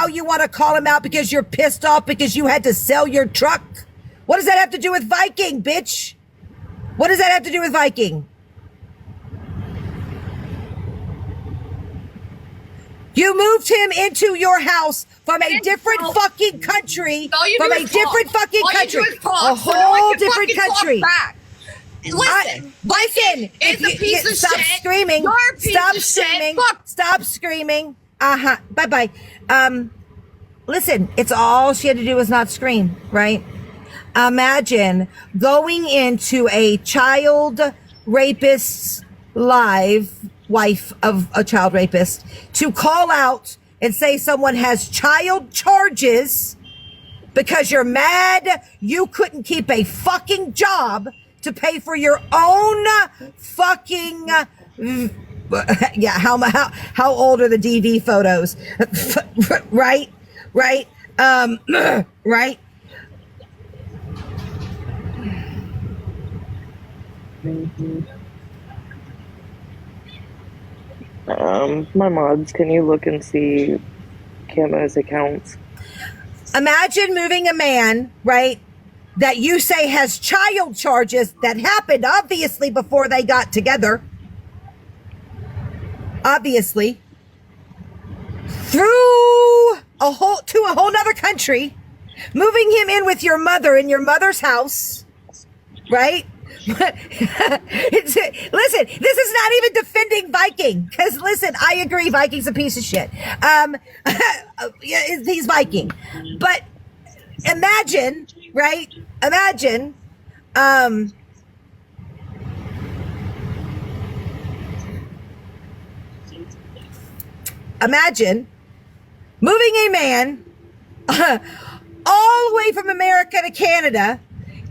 now you want to call him out because you're pissed off because you had to sell your truck. What does that have to do with Viking, bitch? What does that have to do with Viking? You moved him into your house from a different fucking country. From a different fucking country. A whole different country. Listen, is a piece of shit. Stop screaming. Stop screaming. Stop screaming. Bye-bye. Listen, it's all she had to do was not scream, right? Imagine going into a child rapist's wife of a child rapist to call out and say someone has child charges because you're mad you couldn't keep a fucking job to pay for your own fucking yeah, how old are the DV photos? Right? Right? Right? My mods, can you look and see Cama's accounts? Imagine moving a man, right, that you say has child charges that happened obviously before they got together. Obviously. Through a whole nother country, moving him in with your mother in your mother's house, right? Listen, this is not even defending Viking, because listen, I agree, Viking's a piece of shit. He's Viking, but imagine, right? Imagine, imagine moving a man all the way from America to Canada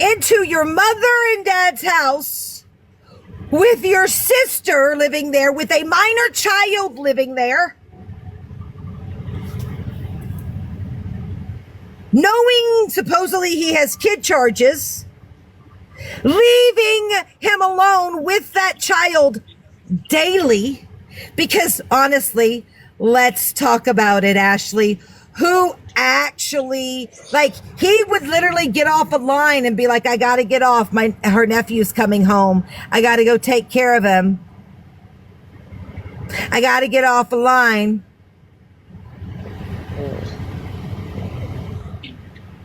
into your mother and dad's house with your sister living there, with a minor child living there, knowing supposedly he has kid charges, leaving him alone with that child daily, because honestly, let's talk about it, Ashley. Who actually, like, he would literally get off a line and be like, I gotta get off. Her nephew's coming home. I gotta go take care of him. I gotta get off a line.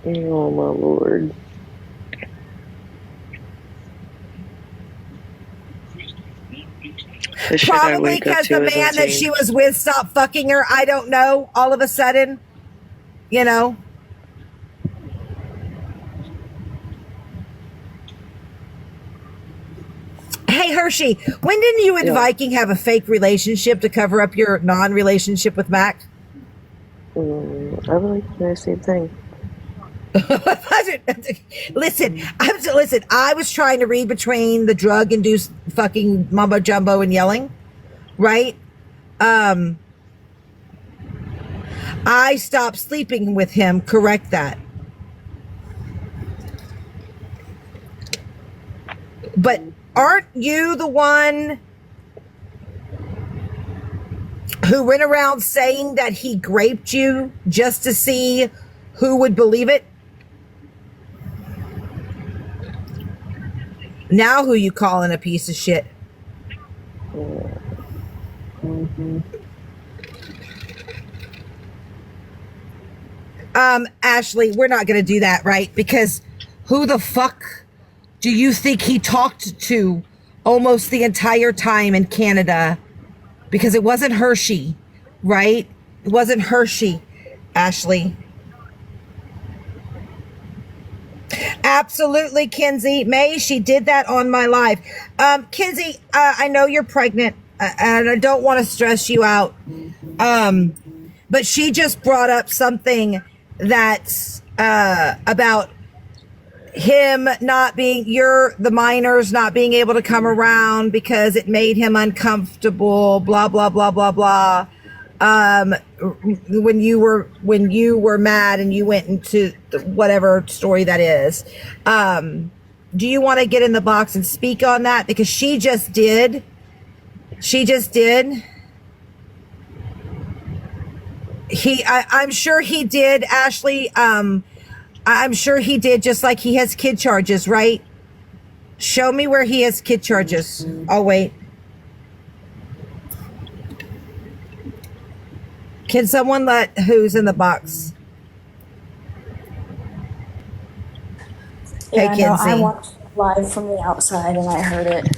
Oh my Lord. Probably because the man that she was with stopped fucking her. I don't know. All of a sudden, you know. Hey, Hershey, when didn't you and Viking have a fake relationship to cover up your non-relationship with Mac? I would like to know the same thing. Listen, I was trying to read between the drug-induced fucking mumbo jumbo and yelling, right? I stopped sleeping with him. Correct that. But aren't you the one who went around saying that he raped you just to see who would believe it? Now who you calling a piece of shit? Ashley, we're not going to do that, right? Because who the fuck do you think he talked to almost the entire time in Canada? Because it wasn't Hershey, right? It wasn't Hershey, Ashley. Absolutely, Kinsey. May, she did that on my live. Kinsey, I know you're pregnant, and I don't want to stress you out. But she just brought up something that's about him not being, the minors not being able to come around because it made him uncomfortable, blah, blah, blah, blah, blah. When you were mad and you went into whatever story that is. Do you want to get in the box and speak on that? Because she just did. I'm sure he did, Ashley. I'm sure he did, just like he has kid charges, right? Show me where he has kid charges. Oh, wait. Can someone let who's in the box? Yeah, Hey, no, I Kinsey. watched live from the outside and I heard it.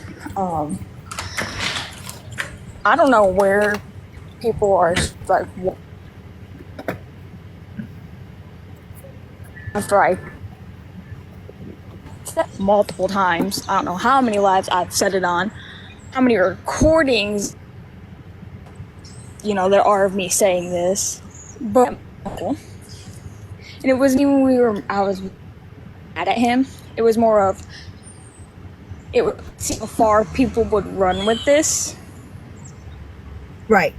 I don't know where people are like after I said it multiple times. I don't know how many lives I've said it on, how many recordings there are of me saying this, but and it wasn't even I was mad at him. It was more of it would see how far people would run with this. Right.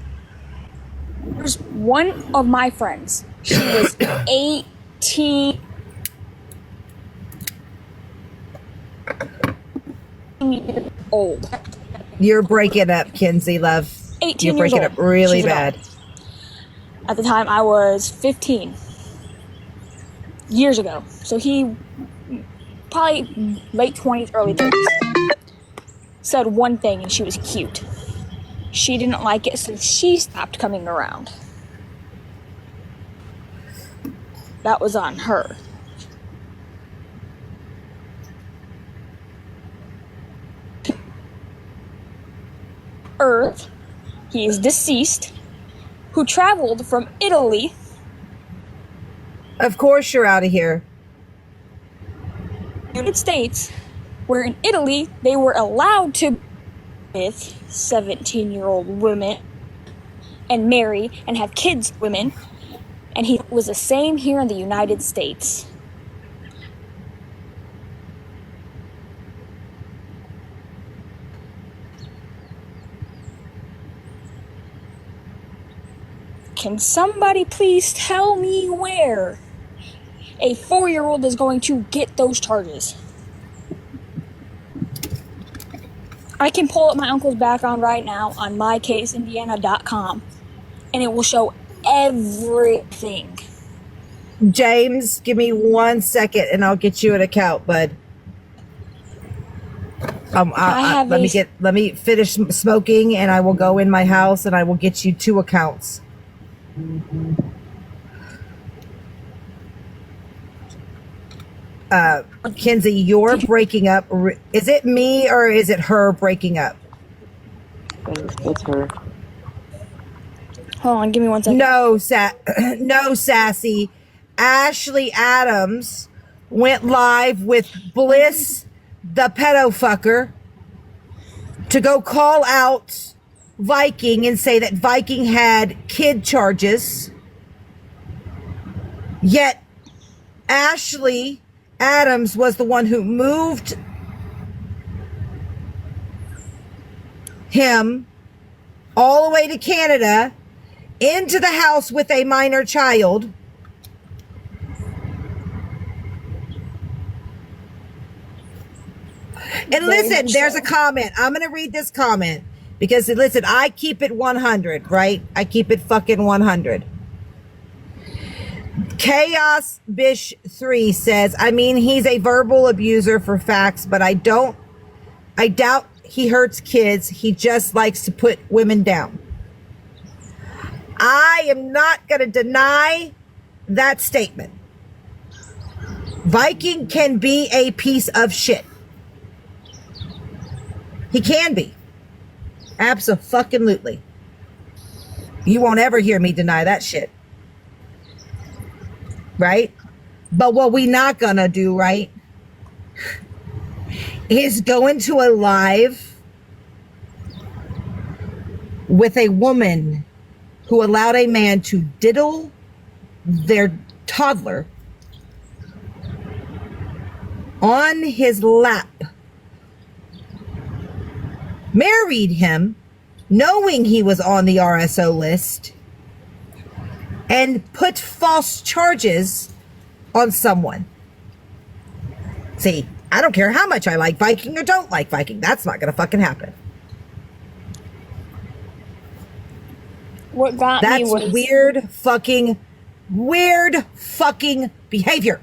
There's one of my friends. She was 18 years old. You're breaking up, Kinsey, love. 18 You're years breaking old. up really She's bad. At the time, I was 15. Years ago. So he, probably late 20s, early 30s. Said one thing and she was cute. She didn't like it, so she stopped coming around. That was on her. Earth, he is deceased, who traveled from Italy. Of course you're out of here. United States, where in Italy they were allowed to with 17-year-old women and marry and have kids with women, and he was the same here in the United States. Can somebody please tell me where a 4-year-old is going to get those charges? I can pull up my uncle's background right now on mycaseindiana.com, and it will show everything. James, give me 1 second and I'll get you an account, bud. Let me finish smoking and I will go in my house and I will get you 2 accounts. Kinsey, you're breaking up. Is it me or is it her breaking up? It's her. Hold on, give me 1 second. No, Sassy. Ashley Adams went live with Bliss, the pedo fucker, to go call out Viking and say that Viking had kid charges. Yet Ashley Adams was the one who moved him all the way to Canada into the house with a minor child. And listen, there's a comment. I'm going to read this comment because listen, I keep it 100, right? I keep it fucking 100. Chaos Bish 3 says, I mean, he's a verbal abuser for facts, but I doubt he hurts kids. He just likes to put women down. I am not going to deny that statement. Viking can be a piece of shit. He can be. Abso-fucking-lutely. You won't ever hear me deny that shit. Right? But what we not gonna do, right, is go into a live with a woman who allowed a man to diddle their toddler on his lap, married him, knowing he was on the RSO list, and put false charges on someone. See, I don't care how much I like Viking or don't like Viking. That's not going to fucking happen. What got me That's was weird fucking behavior.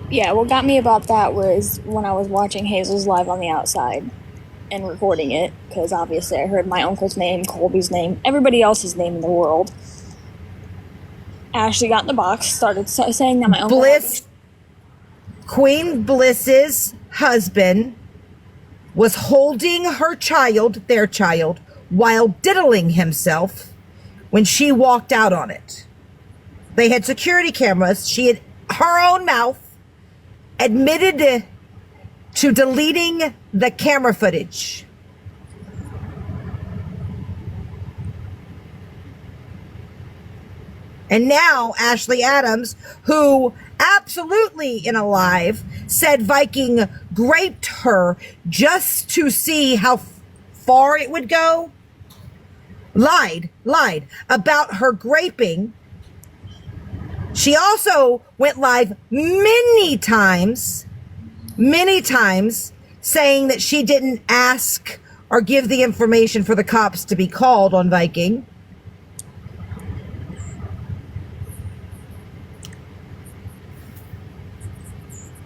Yeah, what got me about that was when I was watching Hazel's live on the outside and recording it, because obviously I heard my uncle's name, Colby's name, everybody else's name in the world. Ashley got in the box, started saying that my uncle... Queen Bliss's husband was holding her child, their child, while diddling himself when she walked out on it. They had security cameras. She had her own mouth admitted to deleting the camera footage. And now Ashley Adams, who absolutely in a live said Viking graped her just to see how far it would go, lied about her graping. She also went live many times saying that she didn't ask or give the information for the cops to be called on Viking.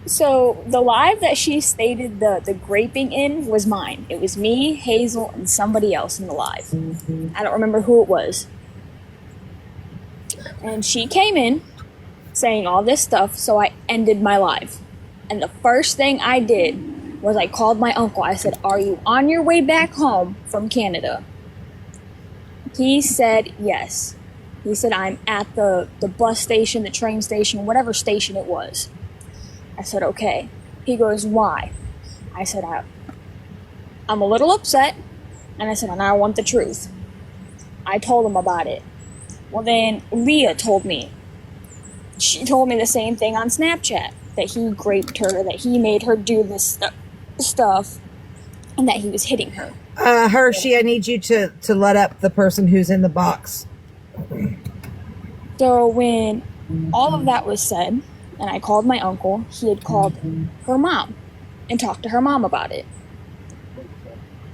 So the live that she stated the graping in was mine. It was me, Hazel, and somebody else in the live. I don't remember who it was. And she came in saying all this stuff, so I ended my live. And the first thing I did was I called my uncle. I said, "Are you on your way back home from Canada?" He said yes. He said, "I'm at the bus station, the train station, whatever station it was." I said, "Okay." He goes, "Why?" I said, I'm a little upset. And I said, "And I want the truth." I told him about it. Well, then Leah told me. She told me the same thing on Snapchat. That he graped her, that he made her do this stuff, and that he was hitting her. Hershey, I need you to let up the person who's in the box. So when all of that was said, and I called my uncle, he had called her mom and talked to her mom about it.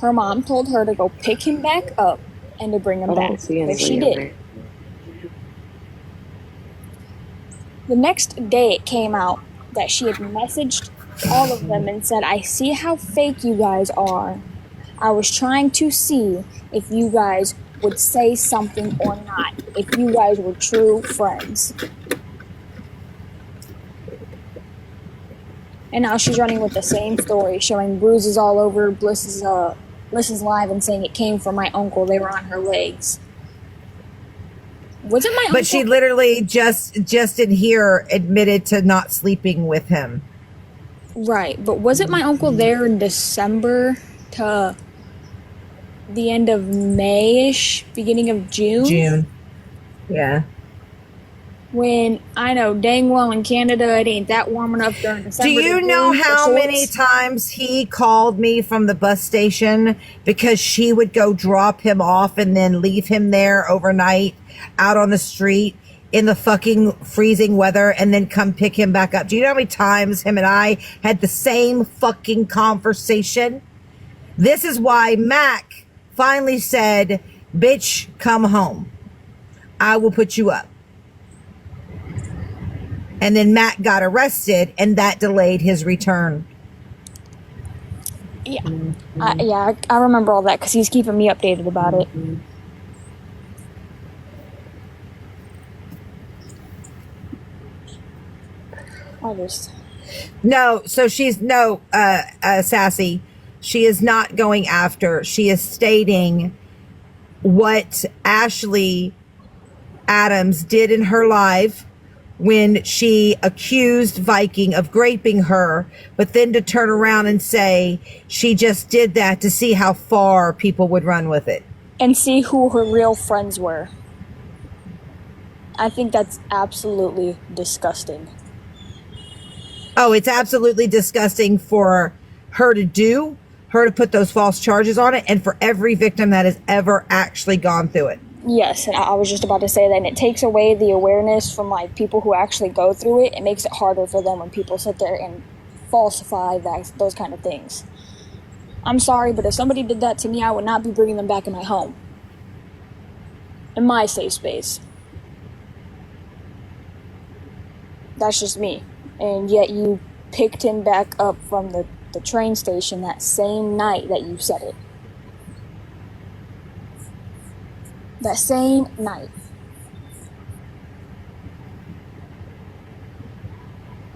Her mom told her to go pick him back up and to bring him back, which she did. The next day it came out that she had messaged all of them and said, "I see how fake you guys are. I was trying to see if you guys would say something or not, if you guys were true friends." And now she's running with the same story, showing bruises all over Bliss's live and saying it came from my uncle. They were on her legs. Was it my uncle? But she literally just in here admitted to not sleeping with him. Right, but was it my uncle there in December to the end of May-ish, beginning of June? June. Yeah. When I know dang well in Canada it ain't that warm enough during December. Do you know how many times he called me from the bus station because she would go drop him off and then leave him there overnight out on the street in the fucking freezing weather and then come pick him back up? Do you know how many times him and I had the same fucking conversation? This is why Mac finally said, "Bitch, come home. I will put you up." And then Matt got arrested, and that delayed his return. Yeah, I remember all that because he's keeping me updated about it. No, so she's Sassy. She is not going after. She is stating what Ashley Adams did in her live when she accused Viking of graping her, but then to turn around and say she just did that to see how far people would run with it. And see who her real friends were. I think that's absolutely disgusting. Oh, it's absolutely disgusting for her to put those false charges on it, and for every victim that has ever actually gone through it. Yes, and I was just about to say that, and it takes away the awareness from like people who actually go through it. It makes it harder for them when people sit there and falsify those kind of things. I'm sorry, but if somebody did that to me, I would not be bringing them back in my home. in my safe space. That's just me. And yet you picked him back up from the train station that same night that you said it. That same night.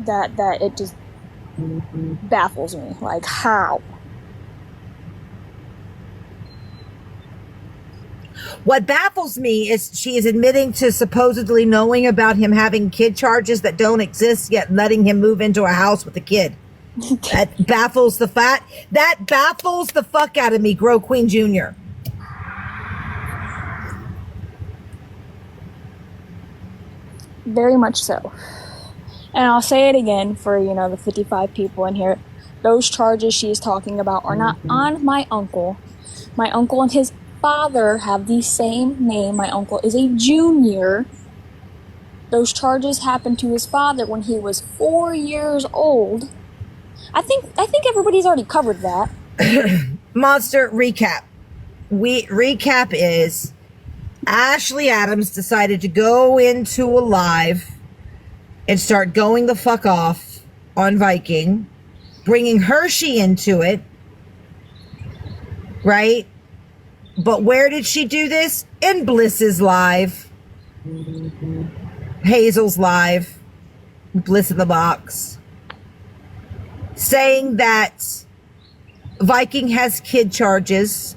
That it just baffles me. Like, how? What baffles me is she is admitting to supposedly knowing about him having kid charges that don't exist, yet letting him move into a house with a kid. That baffles the fuck out of me, Grow Queen Jr. Very much so. And I'll say it again for, the 55 people in here. Those charges she's talking about are not on my uncle. My uncle and his father have the same name. My uncle is a junior. Those charges happened to his father when he was 4 years old. I think everybody's already covered that. Monster recap. Recap is Ashley Adams decided to go into a live and start going the fuck off on Viking, bringing Hershey into it, right? But where did she do this? In Bliss's live, Hazel's live, Bliss in the Box, saying that Viking has kid charges.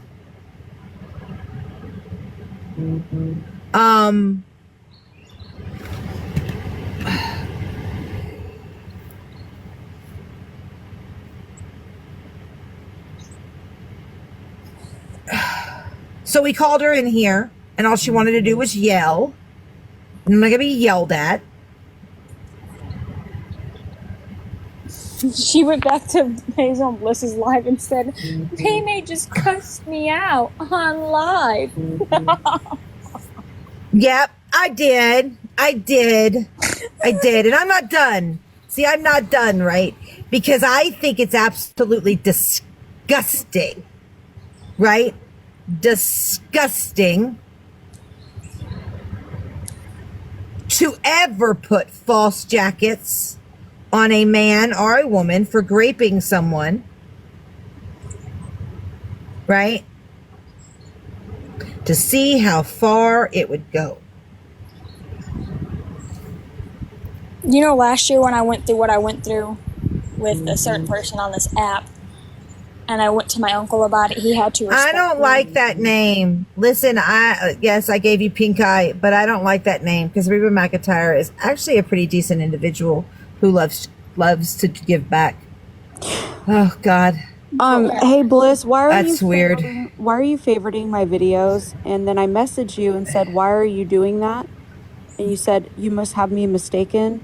So we called her in here, and all she wanted to do was yell. And I'm not gonna be yelled at. She went back to Hazel and Bliss's live and said, May just cussed me out on live. Yep, I did. And I'm not done. See, I'm not done, right? Because I think it's absolutely disgusting, right? Disgusting to ever put false jackets on a man or a woman for graping someone, right? To see how far it would go. Last year when I went through what I went through with a certain person on this app, and I went to my uncle about it, he had to respect I don't like that name. Listen, yes, I gave you pink eye, but I don't like that name because Reba McEntire is actually a pretty decent individual who loves to give back. Oh God. Hey Bliss, why are That's you weird. Why are you favoriting my videos? And then I messaged you and said, why are you doing that? And you said, you must have me mistaken.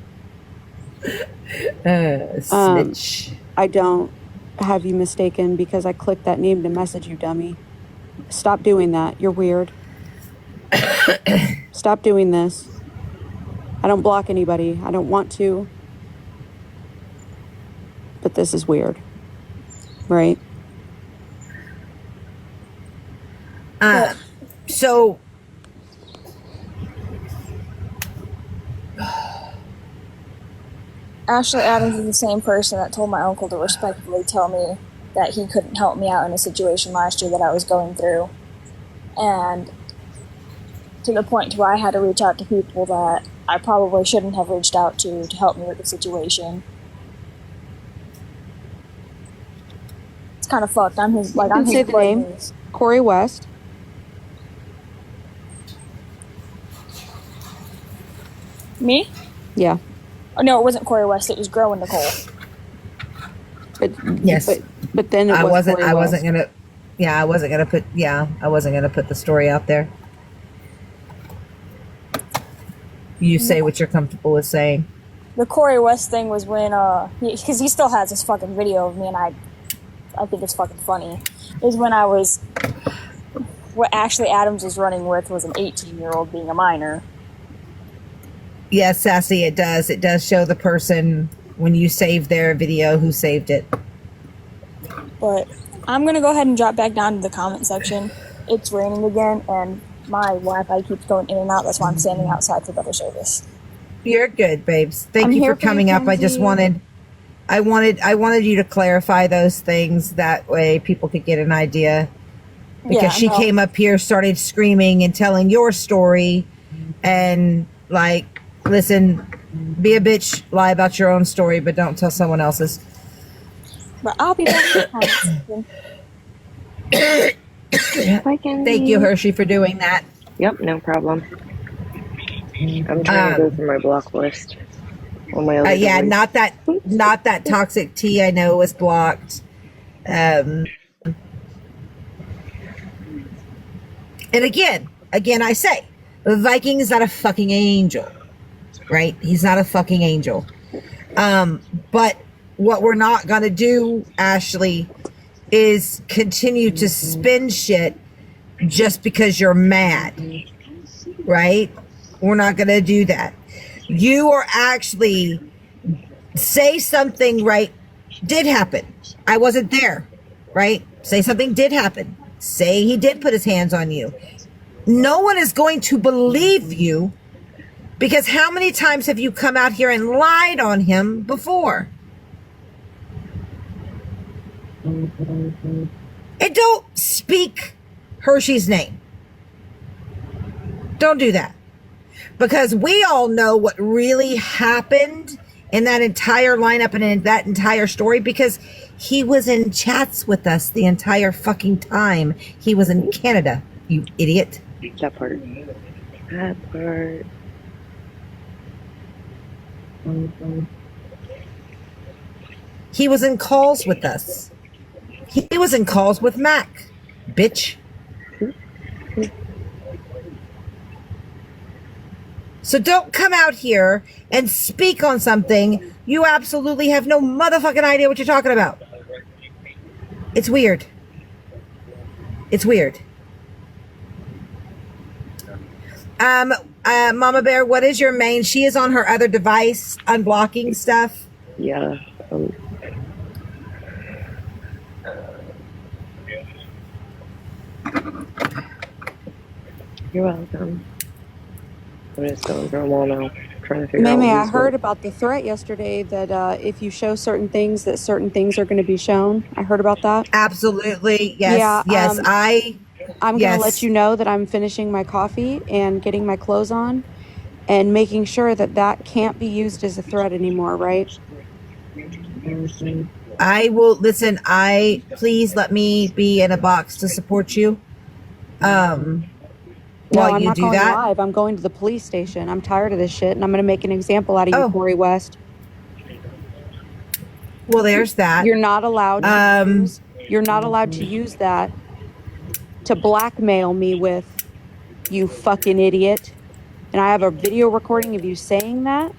Snitch. I don't have you mistaken because I clicked that name to message you, dummy. Stop doing that. You're weird. Stop doing this. I don't block anybody. I don't want to. But this is weird. Right? So Ashley Adams is the same person that told my uncle to respectfully tell me that he couldn't help me out in a situation last year that I was going through. And to the point to where I had to reach out to people that I probably shouldn't have reached out to help me with the situation. It's kind of fucked. I'm his say the name. buddy. Corey West. Me? Yeah. Oh, no, it wasn't Corey West. It was Grow Nicole. But yes, but then I wasn't Corey West. gonna put the story out there. You say what you're comfortable with saying. The Corey West thing was when because he still has this fucking video of me, and I think it's fucking funny. Is when what Ashley Adams was running with was an 18-year-old being a minor. Yes, Sassy, it does. It does show the person when you save their video who saved it. But I'm going to go ahead and drop back down to the comment section. It's raining again, and my Wi-Fi keeps going in and out. That's why I'm standing outside for better service. You're good, babes. Thank I'm you here for for you, coming up. I just Kenzie. wanted you to clarify those things. That way people could get an idea. Because Yeah, she no. came up here, started screaming and telling your story. And like, listen, be a bitch, lie about your own story, but don't tell someone else's. But I'll be back. Bye, Kenzie. Thank you, Hershey, for doing that. Yep, no problem. I'm trying to go through my block list on my other Yeah, device. not that toxic tea. I know was blocked. And again, I say, the Viking is not a fucking angel, right? He's not a fucking angel. But what we're not gonna do, Ashley, is continue to spin shit just because you're mad, right? We're not gonna do that. You are actually say something, right? Did happen. I wasn't there, right? Say something did happen. Say he did put his hands on you. No one is going to believe you because how many times have you come out here and lied on him before? And don't speak Hershey's name. Don't do that. Because we all know what really happened in that entire lineup and in that entire story because he was in chats with us the entire fucking time. He was in Canada, you idiot. That part. He was in calls with us. He was in calls with Mac, bitch. So don't come out here and speak on something you absolutely have no motherfucking idea what you're talking about. It's weird. It's weird. Mama Bear, what is your main? She is on her other device unblocking stuff. Yeah. You're welcome. I'm just going through them all now, trying to figure out. Mamie, I heard about the threat yesterday that if you show certain things, that certain things are going to be shown. I heard about that. Absolutely. Yes. Yeah, yes. I'm going to let you know that I'm finishing my coffee and getting my clothes on and making sure that that can't be used as a threat anymore, right? I will listen. Please let me be in a box to support you. No, While I'm you not do going that. live. I'm going to the police station. I'm tired of this shit, and I'm going to make an example out of you, Oh. Corey West. Well, there's that. You're not allowed to use that to blackmail me with, you fucking idiot. And I have a video recording of you saying that.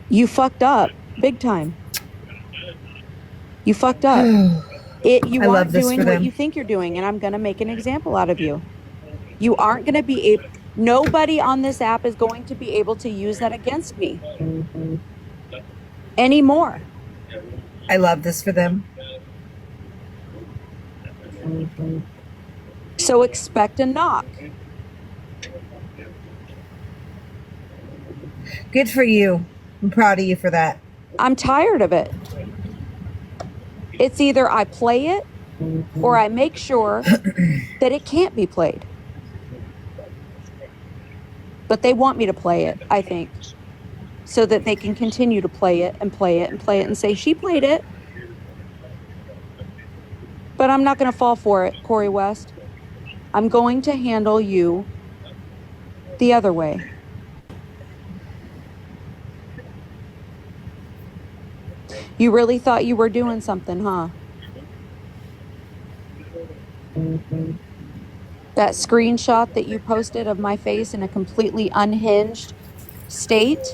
You fucked up big time. You fucked up. You I love aren't this doing for what them. you think you're doing, and I'm going to make an example out of you. You aren't going to be able, nobody on this app is going to be able to use that against me anymore. I love this for them. So expect a knock. Good for you. I'm proud of you for that. I'm tired of it. It's either I play it or I make sure that it can't be played. But they want me to play it, I think, so that they can continue to play it and play it and play it and say, she played it. But I'm not going to fall for it, Corey West. I'm going to handle you the other way. You really thought you were doing something, huh? That screenshot that you posted of my face in a completely unhinged state,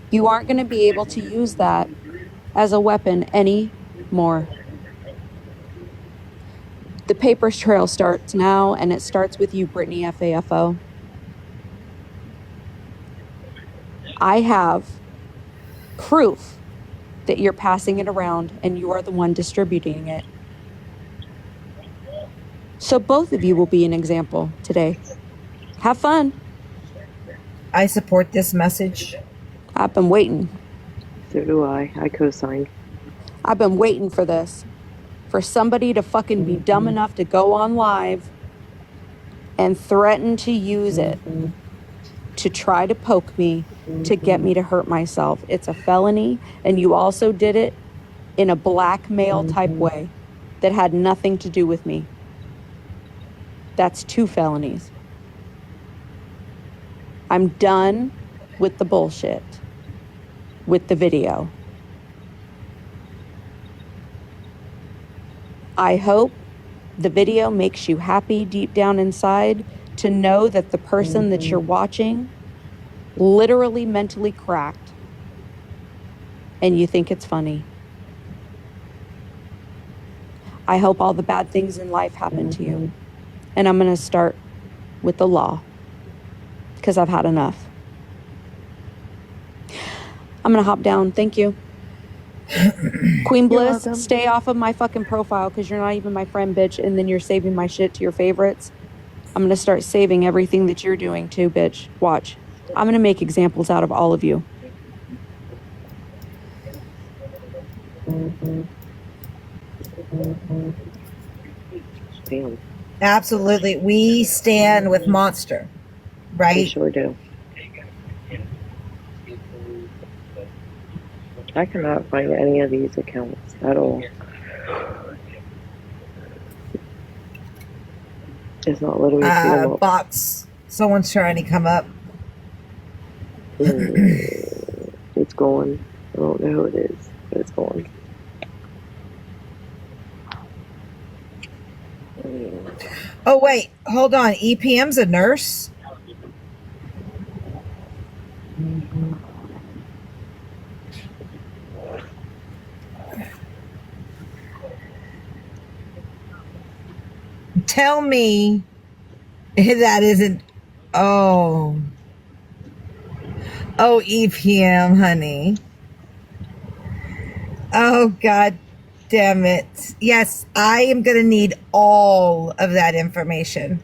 you aren't going to be able to use that as a weapon anymore. The paper trail starts now, and it starts with you, Brittany FAFO. I have proof that you're passing it around and you are the one distributing it. So both of you will be an example today. Have fun. I support this message. I've been waiting. So do I. I co-sign. I've been waiting for this. For somebody to fucking be dumb enough to go on live and threaten to use it to try to poke me, to get me to hurt myself. It's a felony, and you also did it in a blackmail type way that had nothing to do with me. That's 2 felonies. I'm done with the bullshit with the video. I hope the video makes you happy deep down inside to know that the person that you're watching literally mentally cracked and you think it's funny. I hope all the bad things in life happen to you. And I'm going to start with the law because I've had enough. I'm going to hop down. Thank you. Queen Bliss, stay off of my fucking profile because you're not even my friend, bitch. And then you're saving my shit to your favorites. I'm going to start saving everything that you're doing too, bitch. Watch. I'm going to make examples out of all of you. Damn. Absolutely. We stand with Monster, We right? sure do. I cannot find any of these accounts at all. It's not letting me see them up. Bots. Someone's trying to come up. It's going. I don't know who it is, but it's going. Oh, wait. Hold on. EPM's a nurse? Tell me that isn't. Oh. Oh, EPM, honey. Oh, God damn it. Yes, I am going to need all of that information.